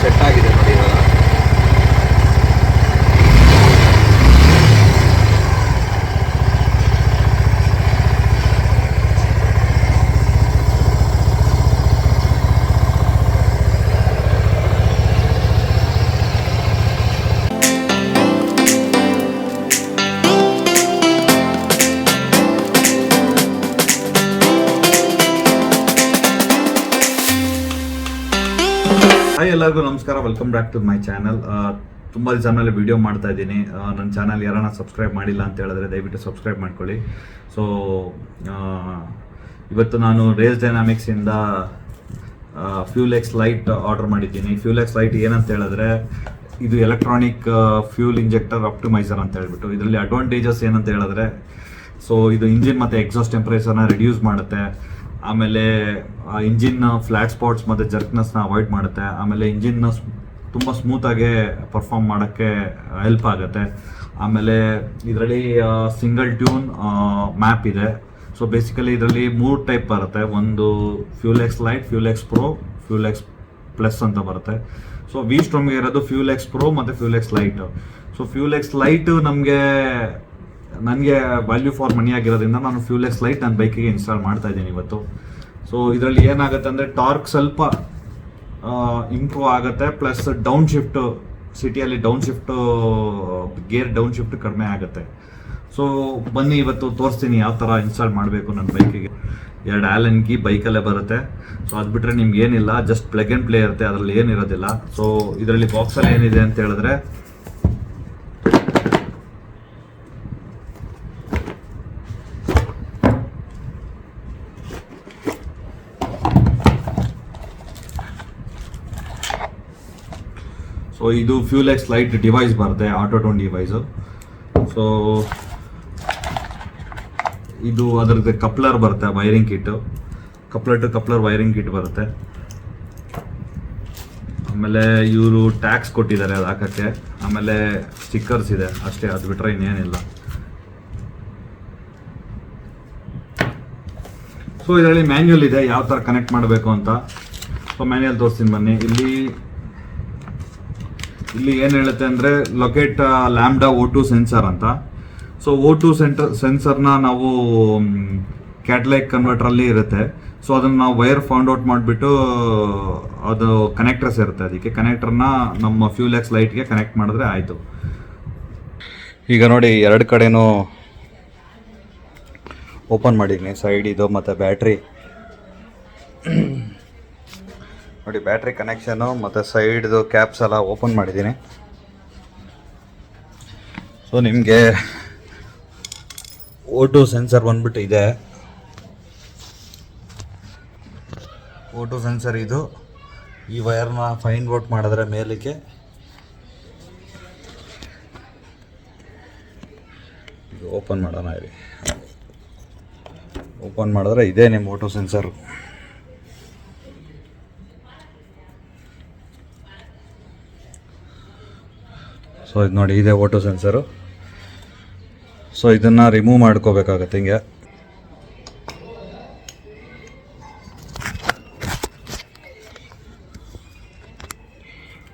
Set ಆಗಿದೆ ನೋಡಿ ಇವಾಗ. ಹಾಯ್ ಎಲ್ಲರಿಗೂ ನಮಸ್ಕಾರ, welcome back to my channel. ತುಂಬ ದಿವಸ ಮೇಲೆ ವಿಡಿಯೋ ಮಾಡ್ತಾ ಇದ್ದೀನಿ. ನನ್ನ ಚಾನಲ್ ಯಾರನ್ನ ಸಬ್ಸ್ಕ್ರೈಬ್ ಮಾಡಿಲ್ಲ ಅಂತ ಹೇಳಿದ್ರೆ ದಯವಿಟ್ಟು ಸಬ್ಸ್ಕ್ರೈಬ್ ಮಾಡ್ಕೊಳ್ಳಿ. ಸೊ ಇವತ್ತು ನಾನು ರೇಸ್ ಡೈನಾಮಿಕ್ಸಿಂದ ಫ್ಯೂಲ್ ಎಕ್ಸ್ ಲೈಟ್ ಆರ್ಡರ್ ಮಾಡಿದ್ದೀನಿ. ಫ್ಯೂಲ್ ಎಕ್ಸ್ ಲೈಟ್ ಏನಂತ ಹೇಳಿದ್ರೆ ಇದು ಎಲೆಕ್ಟ್ರಾನಿಕ್ ಫ್ಯೂಲ್ ಇಂಜೆಕ್ಟರ್ ಆಪ್ಟಿಮೈಸರ್ ಅಂತ ಹೇಳ್ಬಿಟ್ಟು. ಇದರಲ್ಲಿ ಅಡ್ವಾಂಟೇಜಸ್ ಏನಂತ ಹೇಳಿದ್ರೆ, ಸೊ ಇದು ಇಂಜಿನ್ ಮತ್ತು ಎಕ್ಸಾಸ್ಟ್ ಟೆಂಪರೇಚರ್ನ ರಿಡ್ಯೂಸ್ ಮಾಡುತ್ತೆ. ಆಮೇಲೆ ಇಂಜಿನ್ ಫ್ಲ್ಯಾಟ್ ಸ್ಪಾಟ್ಸ್ ಮತ್ತು ಜರ್ಕ್ನೆಸ್ನ ಅವಾಯ್ಡ್ ಮಾಡುತ್ತೆ. ಆಮೇಲೆ ಇಂಜಿನ್ನ ತುಂಬ ಸ್ಮೂತಾಗೆ ಪರ್ಫಾರ್ಮ್ ಮಾಡೋಕ್ಕೆ ಹೆಲ್ಪ್ ಆಗುತ್ತೆ. ಆಮೇಲೆ ಇದರಲ್ಲಿ ಸಿಂಗಲ್ ಟ್ಯೂನ್ ಮ್ಯಾಪ್ ಇದೆ. ಸೊ ಬೇಸಿಕಲಿ ಇದರಲ್ಲಿ 3 ಟೈಪ್ ಬರುತ್ತೆ. ಒಂದು fuel X light, fuel X pro, fuel X plus ಅಂತ ಬರುತ್ತೆ. ಸೊ ವಿ ಸ್ಟ್ರಾಮ್ಗೆ ಇರೋದು ಫ್ಯೂಲ್ ಎಕ್ಸ್ ಪ್ರೋ ಮತ್ತು fuel X light. So fuel X light ನನಗೆ ವ್ಯಾಲ್ಯೂ ಫಾರ್ ಮನಿ ಆಗಿರೋದ್ರಿಂದ ನಾನು ಫ್ಯೂಲ್ ಎಕ್ಸ್ ಲೈಟ್ ನನ್ನ ಬೈಕಿಗೆ ಇನ್ಸ್ಟಾಲ್ ಮಾಡ್ತಾ ಇದ್ದೀನಿ ಇವತ್ತು. ಸೊ ಇದರಲ್ಲಿ ಏನಾಗುತ್ತೆ ಅಂದರೆ ಟಾರ್ಕ್ ಸ್ವಲ್ಪ ಇಂಪ್ರೂವ್ ಆಗುತ್ತೆ, ಪ್ಲಸ್ ಡೌನ್ ಶಿಫ್ಟು ಸಿಟಿಯಲ್ಲಿ ಗೇರ್ ಡೌನ್ ಶಿಫ್ಟ್ ಕಡಿಮೆ ಆಗುತ್ತೆ. ಸೊ ಬನ್ನಿ ಇವತ್ತು ತೋರಿಸ್ತೀನಿ ಯಾವ ಥರ ಇನ್ಸ್ಟಾಲ್ ಮಾಡಬೇಕು ನನ್ನ ಬೈಕಿಗೆ. 2 ಆ್ಯಲನ್ ಕೀ ಬೈಕಲ್ಲೇ ಬರುತ್ತೆ. ಸೊ ಅದು ಬಿಟ್ಟರೆ ನಿಮ್ಗೆ ಏನಿಲ್ಲ, ಜಸ್ಟ್ ಪ್ಲಗ್ ಆ್ಯಂಡ್ ಪ್ಲೇ ಇರುತ್ತೆ, ಅದರಲ್ಲಿ ಏನಿರೋದಿಲ್ಲ. ಸೊ ಇದರಲ್ಲಿ ಬಾಕ್ಸಲ್ಲಿ ಏನಿದೆ ಅಂತ ಹೇಳಿದ್ರೆ, ಸೊ ಇದು ಫ್ಯೂಲ್ ಎಕ್ಸ್ ಲೈಟ್ ಡಿವೈಸ್ ಬರುತ್ತೆ, ಆಟೋಟೋನ್ ಡಿವೈಸು. ಸೊ ಇದು ಅದರದ್ದು ಕಪ್ಲರ್ ಬರುತ್ತೆ, wiring kit, coupler to coupler wiring kit ಬರುತ್ತೆ. ಆಮೇಲೆ ಇವರು ಟ್ಯಾಕ್ಸ್ ಕೊಟ್ಟಿದ್ದಾರೆ ಅದು ಹಾಕೋಕ್ಕೆ. ಆಮೇಲೆ ಸ್ಟಿಕ್ಕರ್ಸ್ ಇದೆ ಅಷ್ಟೇ, ಅದು ಬಿಟ್ಟರೆ ಇನ್ನೇನಿಲ್ಲ. ಸೊ ಇದರಲ್ಲಿ ಮ್ಯಾನ್ಯುಯಲ್ ಇದೆ ಯಾವ ಥರ ಕನೆಕ್ಟ್ ಮಾಡಬೇಕು ಅಂತ. ಸೊ ಮ್ಯಾನ್ಯುಯಲ್ ತೋರಿಸ್ತೀನಿ ಬನ್ನಿ. ಇಲ್ಲಿ ಏನು ಹೇಳುತ್ತೆ ಅಂದರೆ ಲೊಕೇಟ್ ಲ್ಯಾಂಬ್ಡಾ O2 ಸೆನ್ಸರ್ ಅಂತ. ಸೊ O2 ಸೆನ್ಸರ್ನ ನಾವು ಕ್ಯಾಟಲೈಟ್ ಕನ್ವರ್ಟ್ರಲ್ಲಿ ಇರುತ್ತೆ. ಸೊ ಅದನ್ನು ನಾವು ವೈರ್ ಫೌಂಡ್ ಔಟ್ ಮಾಡಿಬಿಟ್ಟು ಅದು ಕನೆಕ್ಟರ್ಸ್ ಇರುತ್ತೆ, ಅದಕ್ಕೆ ಕನೆಕ್ಟರ್ನ ನಮ್ಮ ಫ್ಯೂಲ್ ಎಕ್ಸ್ ಲೈಟ್ಗೆ ಕನೆಕ್ಟ್ ಮಾಡಿದ್ರೆ ಆಯಿತು. ಈಗ ನೋಡಿ 2 ಕಡೆನೂ ಓಪನ್ ಮಾಡಿದ್ದೀನಿ, ಸೈಡ್ ಇದು ಮತ್ತು ಬ್ಯಾಟ್ರಿ. ನೋಡಿ ಬ್ಯಾಟ್ರಿ ಕನೆಕ್ಷನು ಮತ್ತು ಸೈಡ್ದು ಕ್ಯಾಪ್ಸ್ ಎಲ್ಲ ಓಪನ್ ಮಾಡಿದ್ದೀನಿ. ಸೊ ನಿಮಗೆ O2 ಸೆನ್ಸರ್ ಬಂದ್ಬಿಟ್ಟು ಇದೆ. O2 ಸೆನ್ಸರ್ ಇದು. ಈ ವೈರ್ನ ಫೈನ್ ಔಟ್ ಮಾಡಿದ್ರೆ ಮೇಲಕ್ಕೆ ಇದು ಓಪನ್ ಮಾಡೋಣ. ಇಲ್ಲಿ ಓಪನ್ ಮಾಡಿದ್ರೆ ಇದೇ ನಿಮ್ಮ O2 ಸೆನ್ಸರ್. ಸೊ ಇದು ನೋಡಿ, ಇದೆ O2 ಸೆನ್ಸರು. ಸೊ ಇದನ್ನು ರಿಮೂವ್ ಮಾಡ್ಕೋಬೇಕಾಗತ್ತೆ ಹಿಂಗೆ.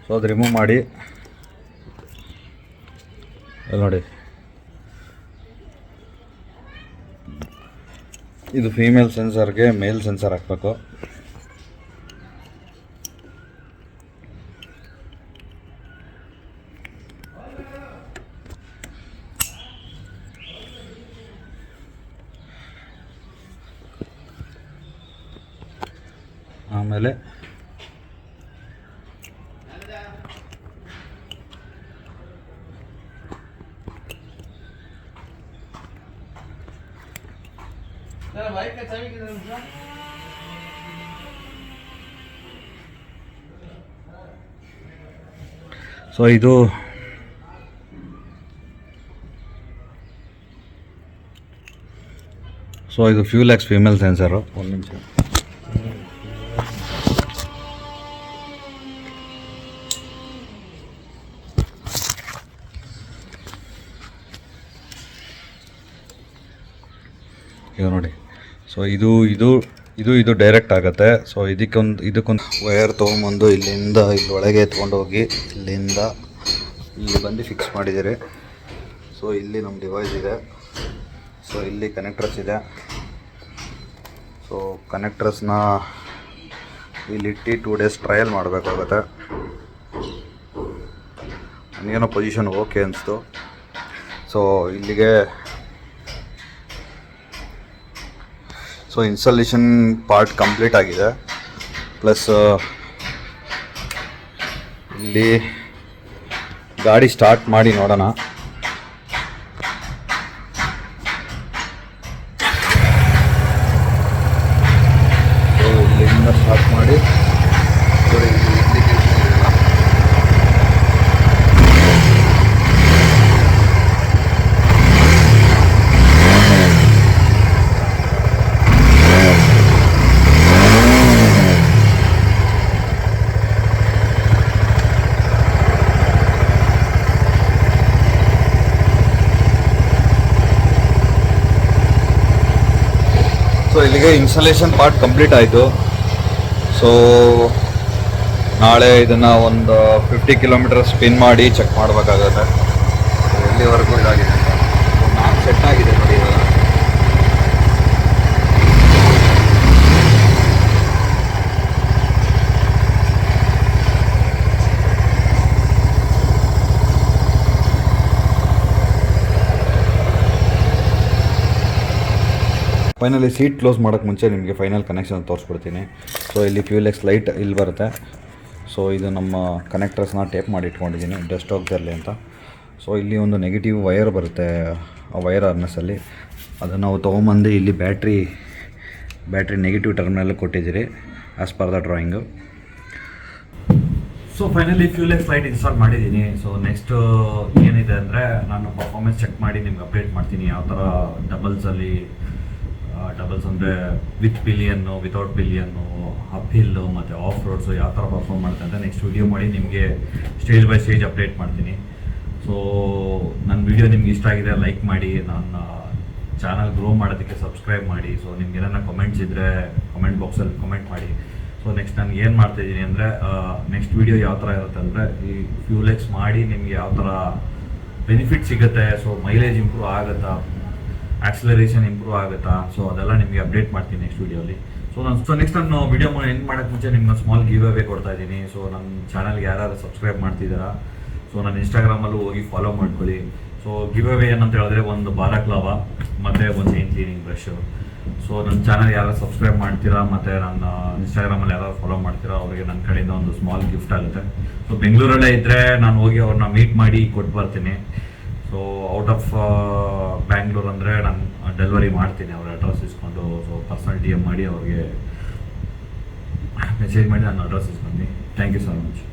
ಸೊ ಅದು ರಿಮೂವ್ ಮಾಡಿ, ನೋಡಿ ಇದು ಫೀಮೇಲ್ ಸೆನ್ಸರ್ಗೆ ಮೇಲ್ ಸೆನ್ಸರ್ ಹಾಕಬೇಕು. ಆಮೇಲೆ ಸೊ ಇದು ಫ್ಯೂಲ್ ಎಕ್ಸ್ ಫೀಮೇಲ್ ಸೆನ್ಸರು. ಒಂದು ನಿಮಿಷ. ಈಗ ನೋಡಿ, ಸೊ ಇದು ಇದು ಡೈರೆಕ್ಟ್ ಆಗುತ್ತೆ. ಸೊ ಇದಕ್ಕೊಂದು ವಯರ್ ತೊಗೊಂಬಂದು ಇಲ್ಲಿಂದ ಇಲ್ಲಿ ಒಳಗೆ ಎತ್ಕೊಂಡೋಗಿ ಇಲ್ಲಿಂದ ಇಲ್ಲಿ ಬಂದು ಫಿಕ್ಸ್ ಮಾಡಿದ್ದೀರಿ. ಸೊ ಇಲ್ಲಿ ನಮ್ಮ ಡಿವೈಸ್ ಇದೆ. ಸೊ ಇಲ್ಲಿ ಕನೆಕ್ಟರ್ಸ್ ಇದೆ. ಸೊ ಕನೆಕ್ಟರ್ಸ್ನ ಇಲ್ಲಿಟ್ಟು 2 days ಟ್ರಯಲ್ ಮಾಡಬೇಕಾಗುತ್ತೆ. ನನಗೇನೋ ಪೊಸಿಷನ್ ಓಕೆ ಅನಿಸ್ತು. ಸೊ ಇಲ್ಲಿಗೆ ಇನ್ಸ್ಟಾಲೇಷನ್ ಪಾರ್ಟ್ ಕಂಪ್ಲೀಟ್ ಆಗಿದೆ. ಪ್ಲಸ್ ಇಲ್ಲಿ ಗಾಡಿ ಸ್ಟಾರ್ಟ್ ಮಾಡಿ ನೋಡೋಣ. ಸೊ ಇಲ್ಲಿಂದ ಸ್ಟಾರ್ಟ್ ಮಾಡಿ ಇಲ್ಲಿಗೆ ಇನ್ಸ್ಟಾಲೇಷನ್ ಪಾರ್ಟ್ ಕಂಪ್ಲೀಟ್ ಆಯಿತು. ಸೊ ನಾಳೆ ಇದನ್ನು ಒಂದು 50 kilometers ಸ್ಪಿನ್ ಮಾಡಿ ಚೆಕ್ ಮಾಡಬೇಕಾಗತ್ತೆ ಎಲ್ಲಿವರೆಗೂ ಇದಾಗಿದೆ ಅಂತ. ಮ್ಯಾಪ್ ಸೆಟ್ ಆಗಿದೆ ನೋಡಿ ಇವಾಗ. ಫೈನಲಿ ಸೀಟ್ ಕ್ಲೋಸ್ ಮಾಡೋಕ್ಕೆ ಮುಂಚೆ ನಿಮಗೆ ಫೈನಲ್ ಕನೆಕ್ಷನ್ ತೋರಿಸ್ಬಿಡ್ತೀನಿ. ಸೊ ಇಲ್ಲಿ ಫ್ಯೂಲೆಕ್ಸ್ ಲೈಟ್ ಇಲ್ಲಿ ಬರುತ್ತೆ. ಸೊ ಇದು ನಮ್ಮ ಕನೆಕ್ಟರ್ಸ್ನ ಟೇಪ್ ಮಾಡಿ ಇಟ್ಕೊಂಡಿದ್ದೀನಿ ಡಸ್ಟ್ ಹೋಗ್ತಿರಲಿ ಅಂತ. ಸೊ ಇಲ್ಲಿ ಒಂದು ನೆಗೆಟಿವ್ ವಯರ್ ಬರುತ್ತೆ ಆ ವಯರ್ ಆರ್ನೆಸ್ಸಲ್ಲಿ. ಅದನ್ನು ನಾವು ತೊಗೊಂಬಂದು ಇಲ್ಲಿ ಬ್ಯಾಟ್ರಿ ನೆಗೆಟಿವ್ ಟರ್ಮಿನಲ್ ಕೊಟ್ಟಿದ್ದೀರಿ as per the drawing. So finally fuel X light install ಮಾಡಿದ್ದೀನಿ. ಸೊ ನೆಕ್ಸ್ಟ್ ಏನಿದೆ ಅಂದರೆ ನಾನು ಪರ್ಫಾರ್ಮೆನ್ಸ್ ಚೆಕ್ ಮಾಡಿ ನಿಮ್ಗೆ ಅಪ್ಡೇಟ್ ಮಾಡ್ತೀನಿ. ಯಾವ ಥರ ಡಬಲ್ಸ್ ಅಂದರೆ ವಿತ್ ಪಿಲಿಯನ್ನು, ವಿತೌಟ್ ಪಿಲಿಯನ್ನು, ಅಪ್ ಹಿಲ್ಲು ಮತ್ತು ಆಫ್ ರೋಡ್ಸು ಯಾವ ಥರ ಪರ್ಫಾರ್ಮ್ ಮಾಡ್ತೀನಿ ಅಂತ ನೆಕ್ಸ್ಟ್ ವೀಡಿಯೋ ಮಾಡಿ ನಿಮಗೆ ಸ್ಟೇಜ್ ಬೈ ಸ್ಟೇಜ್ ಅಪ್ಡೇಟ್ ಮಾಡ್ತೀನಿ. ಸೊ ನನ್ನ ವೀಡಿಯೋ ನಿಮ್ಗೆ ಇಷ್ಟ ಆಗಿದೆ ಲೈಕ್ ಮಾಡಿ, ನನ್ನ ಚಾನಲ್ ಗ್ರೋ ಮಾಡೋದಕ್ಕೆ ಸಬ್ಸ್ಕ್ರೈಬ್ ಮಾಡಿ. ಸೊ ನಿಮ್ಗೆ ಏನಾರ ಕಮೆಂಟ್ಸ್ ಇದ್ದರೆ ಕಮೆಂಟ್ ಬಾಕ್ಸಲ್ಲಿ ಕಮೆಂಟ್ ಮಾಡಿ. ಸೊ ನೆಕ್ಸ್ಟ್ ನಾನು ಏನು ಮಾಡ್ತಾಯಿದ್ದೀನಿ ಅಂದರೆ ನೆಕ್ಸ್ಟ್ ವೀಡಿಯೋ ಯಾವ ಥರ ಇರುತ್ತೆ ಅಂದರೆ ಈ ಫ್ಯೂಲೆಕ್ಸ್ ಮಾಡಿ ನಿಮಗೆ ಯಾವ ಥರ ಬೆನಿಫಿಟ್ ಸಿಗುತ್ತೆ, ಸೊ ಮೈಲೇಜ್ ಇಂಪ್ರೂವ್ ಆಗುತ್ತಾ, ಆಕ್ಸಲರೇಷನ್ ಇಂಪ್ರೂವ್ ಆಗುತ್ತಾ, ಸೊ ಅದೆಲ್ಲ ನಿಮಗೆ ಅಪ್ಡೇಟ್ ಮಾಡ್ತೀನಿ ನೆಕ್ಸ್ಟ್ ವೀಡಿಯೋಲಿ. ಸೊ ನೆಕ್ಸ್ಟ್ ನಾನು ವೀಡಿಯೋ ಎಂಡ್ ಮಾಡೋಕ್ಕೆ ಮುಂಚೆ ನಿಮ್ಗೆ ಸ್ಮಾಲ್ ಗಿವ್ ಅವೇ ಕೊಡ್ತಾ ಇದ್ದೀನಿ. ಸೊ ನನ್ನ ಚಾನಲ್ಗೆ ಯಾರು ಸಬ್ಸ್ಕ್ರೈಬ್ ಮಾಡ್ತಿದ್ದೀರಾ ಸೊ ನನ್ನ ಇನ್ಸ್ಟಾಗ್ರಾಮಲ್ಲೂ ಹೋಗಿ ಫಾಲೋ ಮಾಡ್ಕೊಳ್ಳಿ. ಸೊ ಗಿವ್ ಅವೇ ಏನಂತ ಹೇಳಿದ್ರೆ ಒಂದು ಬಾಲಕ್ಲಾವಾ ಮತ್ತು ಒಂದು ಚೈನ್ ಕ್ಲೀನಿಂಗ್ ಬ್ರಷು. ಸೊ ನನ್ನ ಚಾನಲ್ ಯಾರು ಸಬ್ಸ್ಕ್ರೈಬ್ ಮಾಡ್ತೀರಾ ಮತ್ತು ನನ್ನ ಇನ್ಸ್ಟಾಗ್ರಾಮಲ್ಲಿ ಯಾರು ಫಾಲೋ ಮಾಡ್ತೀರಾ ಅವರಿಗೆ ನನ್ನ ಕಡೆಯಿಂದ ಒಂದು ಸ್ಮಾಲ್ ಗಿಫ್ಟ್ ಆಗುತ್ತೆ. ಸೊ ಬೆಂಗಳೂರಲ್ಲೇ ಇದ್ದರೆ ನಾನು ಹೋಗಿ ಅವ್ರನ್ನ ಮೀಟ್ ಮಾಡಿ ಕೊಟ್ಟು ಬರ್ತೀನಿ. ಸೊ ಔಟ್ ಆಫ್ ಬ್ಯಾಂಗ್ಳೂರ್ ಅಂದರೆ ನಾನು ಡೆಲಿವರಿ ಮಾಡ್ತೀನಿ ಅವ್ರ ಅಡ್ರೆಸ್ ಇಸ್ಕೊಂಡು. ಸೊ ಪರ್ಸನಲ್ DM ಮಾಡಿ ಅವ್ರಿಗೆ ಮೆಸೇಜ್ ಮಾಡಿ ನಾನು ಅಡ್ರೆಸ್ ಇಸ್ಕೊಂತೀನಿ. Thank you so much.